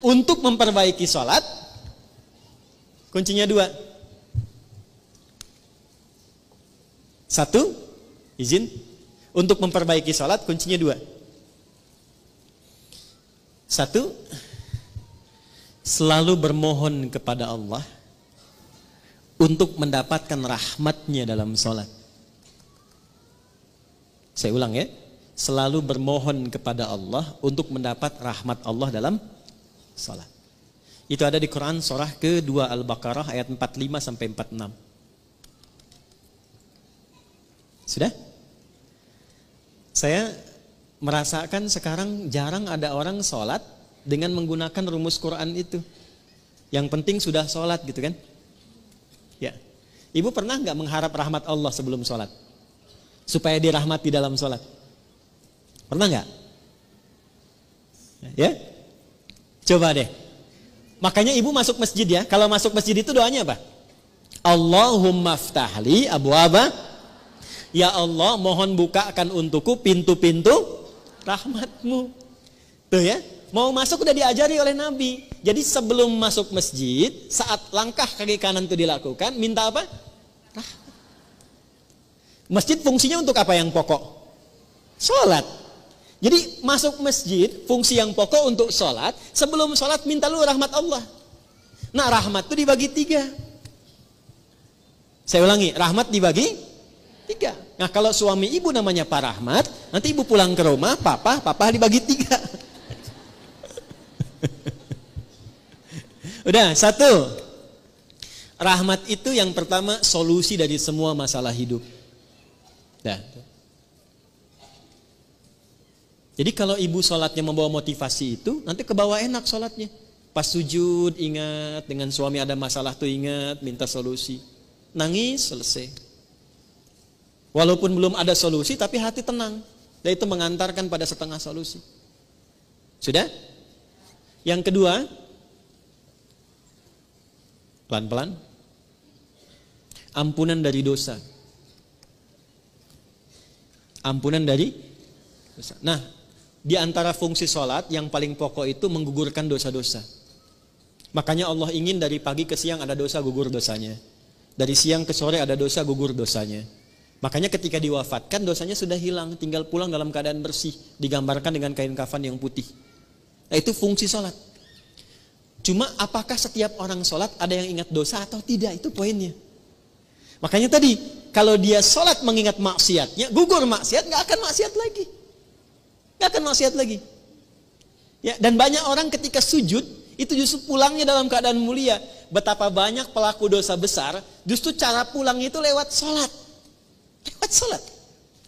Untuk memperbaiki sholat, kuncinya dua. Satu, izin. Untuk memperbaiki sholat, kuncinya dua. Satu, selalu bermohon kepada Allah untuk mendapatkan rahmatnya dalam sholat. Saya ulang ya. Selalu bermohon kepada Allah untuk mendapat rahmat Allah dalam sholat. Itu ada di Quran surah ke-2 Al-Baqarah ayat 45 sampai 46. Sudah? Saya merasakan sekarang jarang ada orang sholat dengan menggunakan rumus Quran itu. Yang penting sudah sholat gitu kan? Ya. Ibu pernah nggak mengharap rahmat Allah sebelum sholat? Supaya dirahmati dalam sholat? Pernah nggak? Ya? Coba deh. Makanya ibu masuk masjid ya. Kalau masuk masjid itu doanya apa? Allahumma ftahli abwaba. Ya Allah, mohon bukakan untukku pintu-pintu rahmatmu. Tuh ya. Mau masuk udah diajari oleh Nabi. Jadi sebelum masuk masjid, saat langkah kaki kanan itu dilakukan, minta apa? Rahmat. Masjid fungsinya untuk apa yang pokok? Sholat. Jadi masuk masjid, fungsi yang pokok untuk sholat. Sebelum sholat minta lu rahmat Allah. Nah rahmat itu dibagi 3. Saya ulangi, rahmat dibagi 3. Nah kalau suami ibu namanya Pak Rahmat, nanti ibu pulang ke rumah, papa dibagi 3. Udah, 1. Rahmat itu yang pertama solusi dari semua masalah hidup. Nah. Jadi kalau ibu sholatnya membawa motivasi itu, nanti ke bawah enak sholatnya. Pas sujud ingat, dengan suami ada masalah tuh ingat, minta solusi. Nangis, selesai. Walaupun belum ada solusi, tapi hati tenang. Dan itu mengantarkan pada setengah solusi. Sudah? Yang kedua, pelan-pelan, ampunan dari dosa. Ampunan dari dosa. Nah, di antara fungsi sholat yang paling pokok itu menggugurkan dosa-dosa. Makanya Allah ingin dari pagi ke siang ada dosa, gugur dosanya. Dari siang ke sore ada dosa, gugur dosanya. Makanya ketika diwafatkan dosanya sudah hilang, tinggal pulang dalam keadaan bersih, digambarkan dengan kain kafan yang putih. Nah, itu fungsi sholat. Cuma apakah setiap orang sholat ada yang ingat dosa atau tidak, itu poinnya. Makanya tadi kalau dia sholat mengingat maksiatnya, gugur maksiat, nggak akan maksiat lagi, nggak akan maksiat lagi. Ya, dan banyak orang ketika sujud itu justru pulangnya dalam keadaan mulia. Betapa banyak pelaku dosa besar, justru cara pulang itu lewat sholat. Lewat sholat.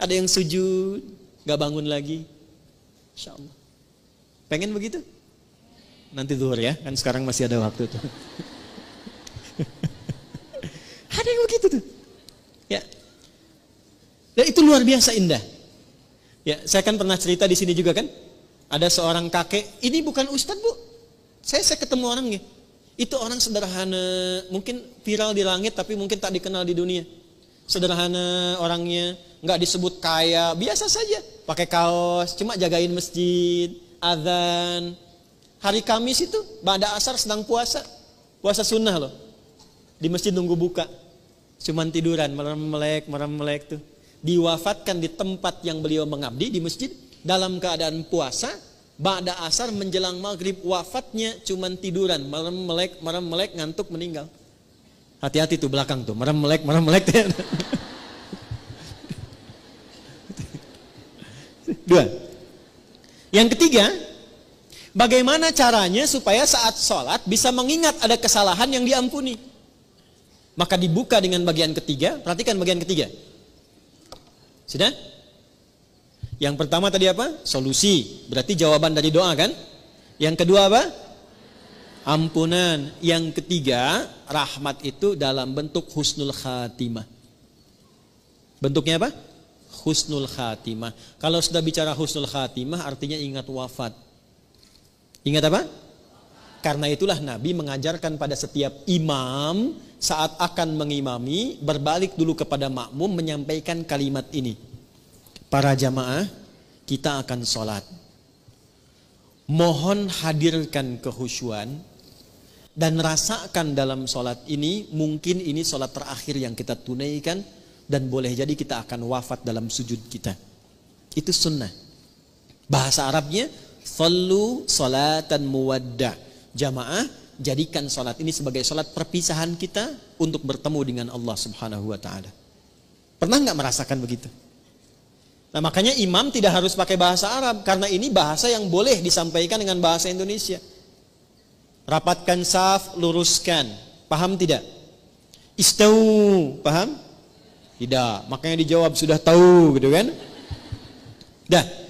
Ada yang sujud, gak bangun lagi. Insya Allah. Pengen begitu? Nanti zuhur ya, kan sekarang masih ada waktu tuh. Ada yang begitu tuh. Ya. Dan itu luar biasa indah. Ya, saya kan pernah cerita di sini juga kan. Ada seorang kakek, ini bukan ustadz bu. Saya ketemu orangnya. Itu orang sederhana, mungkin viral di langit tapi mungkin tak dikenal di dunia. Sederhana orangnya, nggak disebut kaya, biasa saja, pakai kaos, cuma jagain masjid, azan. Hari Kamis itu, ba'da asar sedang puasa sunnah loh, di masjid nunggu buka, cuman tiduran, merem melek tuh. Diwafatkan di tempat yang beliau mengabdi di masjid dalam keadaan puasa, ba'da asar menjelang maghrib wafatnya cuman tiduran, merem melek ngantuk meninggal. Hati-hati tuh belakang tuh, merem melek. Dua. Yang ketiga, bagaimana caranya supaya saat sholat bisa mengingat ada kesalahan yang diampuni. Maka dibuka dengan bagian ketiga, perhatikan bagian ketiga. Sudah? Yang pertama tadi apa? Solusi, berarti jawaban dari doa kan? Yang kedua apa? Ampunan. Yang ketiga, rahmat itu dalam bentuk husnul khatimah. Bentuknya apa? Husnul khatimah. Kalau sudah bicara husnul khatimah artinya ingat wafat. Ingat apa? Karena itulah Nabi mengajarkan pada setiap imam saat akan mengimami, berbalik dulu kepada makmum menyampaikan kalimat ini. Para jamaah, kita akan sholat. Mohon hadirkan kehusyuan dan rasakan dalam sholat ini, mungkin ini sholat terakhir yang kita tunaikan dan boleh jadi kita akan wafat dalam sujud kita. Itu sunnah. Bahasa Arabnya sallu salatan muwadda. Jamaah, jadikan sholat ini sebagai sholat perpisahan kita untuk bertemu dengan Allah Subhanahu wa ta'ala. Pernah nggak merasakan begitu? Nah, makanya imam tidak harus pakai bahasa Arab, karena ini bahasa yang boleh disampaikan dengan bahasa Indonesia. Rapatkan saf, luruskan. Paham tidak? Istau, paham? Tidak. Makanya dijawab sudah tahu, gitu kan? Dah.